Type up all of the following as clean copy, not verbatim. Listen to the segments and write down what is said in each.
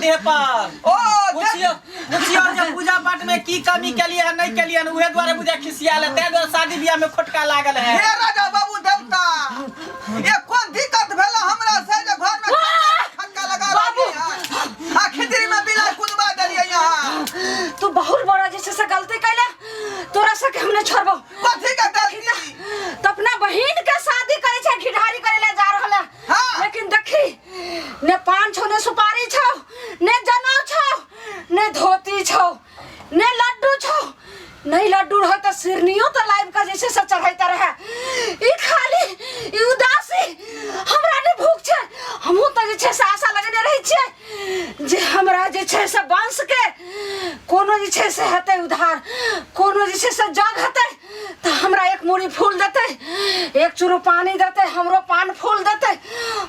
देह पर पूछियो जे पूजा पाठ में की कमी केलिए नहीं केलिए उहे द्वारे बुझा खिसियाले ते द्वारे शादी बियाह में खोटका लागल है। हे राजा बाबू देवता ये कौन दिक्कत भेला हमरा से जे घर में खटका लगा बाबू आ खिचड़ी में बिना कुदबा देलिए यहां तू बहुत बड़ा जैसे से गलती कैले तोरा से हमने छोड़बो कथि का गलती तो अपना बहिन के शादी करे छे घिढारी करे ले जा रहल है। हां लेकिन देखी ने पान छो ने सुपारी छो ने जनौ छो ने धोती छो ने लड्डू छो नहीं लड्डू रह तो सिरनियो तो लाइव का जैसे से चढ़ाइता रहे ई खाली ई उदासी हमरा ने भूख छे हमहु त जे छे से आशा लगने रही छे जे हमरा जे छे से वंश के कोनो जे छे से हते उधार कोनो जे छे से जग हते त हमरा एक मूड़ी फूल देते एक चुरू पानी देते हमरो पान फूल देते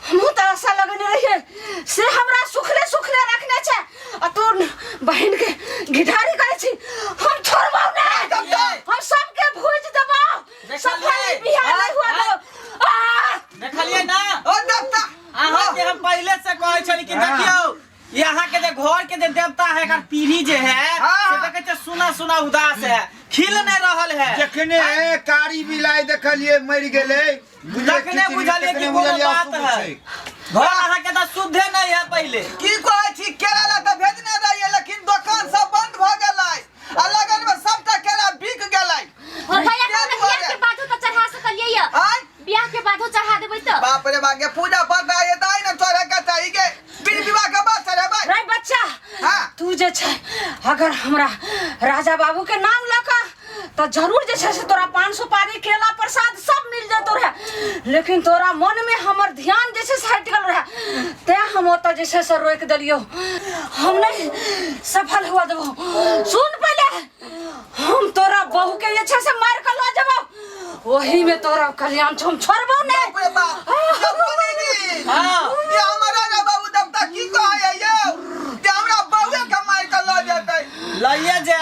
हमहु त आशा लगने रही से हमरा सुखले सुखले रखने छे आ तू बहन के घिढारी करे छी हम छोड़बो ना हम सबके भूज देबो सफाई बिहार नहीं हुआ दो देखलिए ना ओ देवता अहाँ के हम पहले से कहै छली कि देखियो यहाँ के जे घर के जे देवता है एकर पीढ़ी जे है से देखे छ सुना सुना उदास है खिल नहीं रहल है। जखने कारी बिलाई देखलिए मर गेले जखने बुझलिए कि कोनो बात है घर अहाँ के त शुद्धे नहीं है पहले की कहै छी केरा त भेजने रहिए लेकिन दुकान सब बंद भ गेलै आ लगन में सबटा केरा बिक गेलै और भैया हमने बियाह के बादो त चढ़ा सकलिए य बियाह के बादो चढ़ा देबै त बाप रे बागे पूजा पाठ आए ताई न चढ़े के चाहिए के बिन विवाह के बाद चढ़ेबै रे बच्चा हां तू जे छे अगर हमरा राजा बाबू के नाम लका तो जरूर जे छे से तोरा 500 सुपारी केला प्रसाद सब मिल जतो रहे लेकिन तोरा मन में हमर ध्यान जे छे से हट गेल रहे ते हम ओत जे छे से रोक देलियो हम नहीं सफल हुआ देबो सुन पहले हम तोरा बहू के जे छे से मार के ला जेबो वही में तोरा कल्याण हम छोड़बो ने बाप रे बाप हां ये हमारा राजा बाबू देवता की कहै यो जे हमरा बहू के मार के ला जेतै लइए जे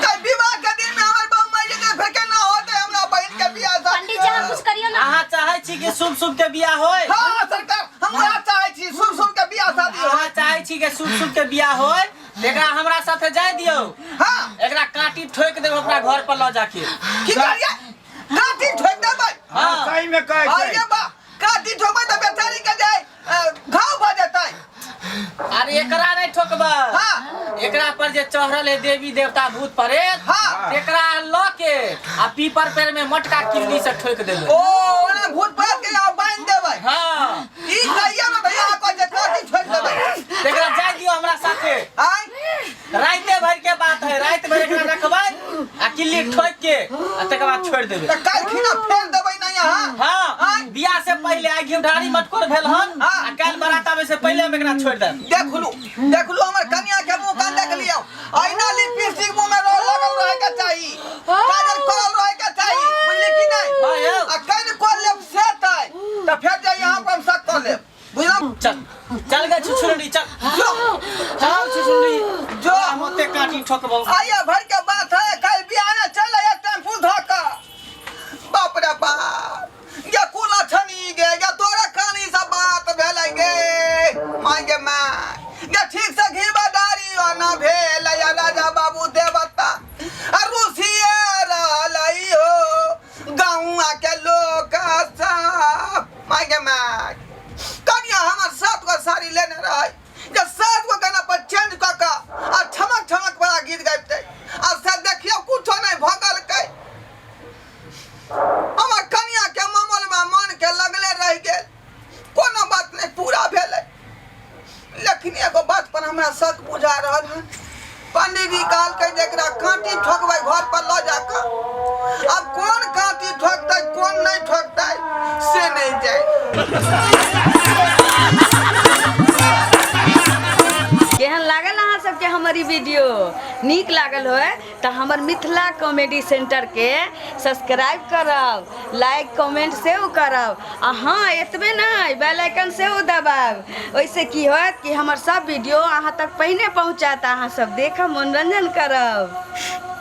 त विवाह के दिन में हमर बहू मार के फेर के ना होतै हमरा बहन के बियाह पंडित जी हम कुछ करियो ना अहाँ चाहै छी कि शुभ शुभ के बियाह होय हां सरकार हमरा चाहै छी शुभ शुभ के बियाह शादी हो अहाँ चाहै छी कि शुभ शुभ के बियाह होय एकरा हमरा साथे जाय दियौ हां एकरा काटी ठोक देब अपना घर पर ल जाके की करिए काटी ठोक देबै हां सही में कहै छै अरे बा काटी ठोकबै त बेचारी के जाय घाव भ जेतै अरे एकरा नहीं ठोकबै हां एकरा पर जे चढ़ल है देवी देवता भूत प्रेत हां एकरा ल के आ पीपर पेड़ में मटका किल्ली से ठोक देबै ओ ओना भूत प्रेत के आ बांध देबै हां ई कहिया में भैया को जे काटी ठोक देबै एकरा जाय दियौ हमरा साथे आय राते भर के बात है रात भर एकरा रखबै आ किल्ली ठोक के आ तकर बाद छोड़ देबै त काल खिना फेर देबै ना यहां हां बियाह से पहले आ घिउढारी मटकोर भेल हन आ काल बारात आवे से पहले हम एकरा छोड़ देब देखलू हमर कन्या के मुंह कान देख लियो आईना लिपस्टिक मुंह में लगल रहे के चाहिए काजल करल रहे के चाहिए बुझली कि नहीं आ कन को लेब से तय त फेर जे यहां पर हम सब कर लेब बुझलो चल गए छुछुंडी चल जो चल छुछुंडी जो हम ओते काटी ठोकबो आया भर के बात है कल बियाह में चल एक टेम्पू धक्का बाप रे बाप ये कोला छनी गे या तोरा कानी सब बात भेलेंगे मांगे मां ये ठीक से घी बदारी ना भेल या राजा बाबू देवता अरुसिया रहलई हो गांव के लोग सब मांगे मां कन्या हमर 7 गो साड़ी लेने रही जे 7 गो गाना पर चेंज क के आ ठमक ठमक बड़ा गीत गाइते आ से देखियो कुछो नहीं भगल के हमर कन्या के मामल में मन के लगले रह गेल कोनो बात नहीं पूरा भेले लेकिन एगो बात पर हमरा शक बुझा रहल है पंडित जी कहल के जेकरा कांटी ठोकबै घर पर ल जाके अब कौन कांटी ठोकतै कौन नहीं ठोकतै से नहीं जाए केहन लागल अहाँ सबके हमारी वीडियो नीक लागल होय तो हमर मिथिला कॉमेडी सेंटर के सब्सक्राइब करब लाइक कमेंट से करब आ हाँ एतबे नहीं बेल आइकन से दबाब ओइसे की होत कि हमर सब वीडियो अहाँ तक पहिने पहुँचात अहाँ सब देखब मनोरंजन करब।